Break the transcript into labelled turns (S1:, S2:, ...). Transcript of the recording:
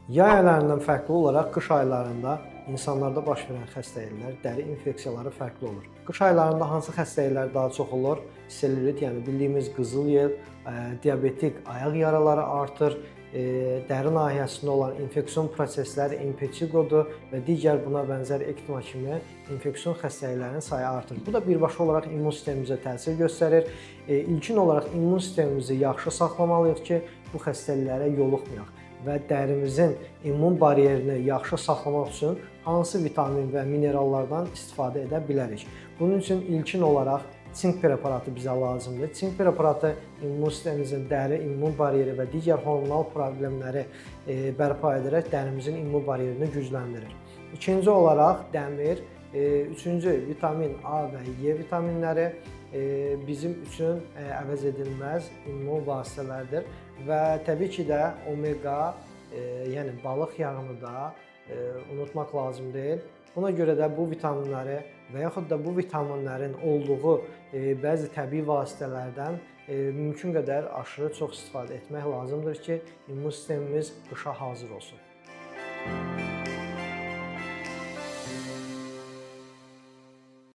S1: Yay aylarından fərqli olaraq qış aylarında insanlarda baş verən xəstəliklər, dəri infeksiyaları fərqli olur. Qış aylarında hansı xəstəliklər daha çox olur? Selülit, yəni bildiyimiz qızıl yel, diabetik ayaq yaraları artır, dəri nahiyəsində olan infeksion prosesləri, impetigodur və digər buna bənzər ektima kimi infeksion xəstəliklərin sayı artır. Bu da birbaşa olaraq immun sistemimizə təsir göstərir. İlkin olaraq immun sistemimizi yaxşı saxlamalıyıq ki, bu xəstəliklərə yoluxmayaq və dərimizin immun barerini yaxşı saxlamaq üçün hansı vitamin və minerallardan istifadə edə bilərik? Bunun üçün ilkin olaraq sink preparatı bizə lazımdır. Sink preparatı immun sistemimizin dəri, immun bariyeri və digər hormonal problemləri bərpa edərək dərimizin immun barerini gücləndirir. İkinci olaraq dəmir, üçüncü vitamin A və E vitaminləri bizim üçün əvəz edilməz immun vasitələrdir və təbii ki də omega, yəni balıq yağını da unutmaq lazım deyil. Buna görə də bu vitaminləri və yaxud da bu vitaminlərin olduğu bəzi təbii vasitələrdən mümkün qədər aşırı çox istifadə etmək lazımdır ki, immun sistemimiz qışa hazır olsun.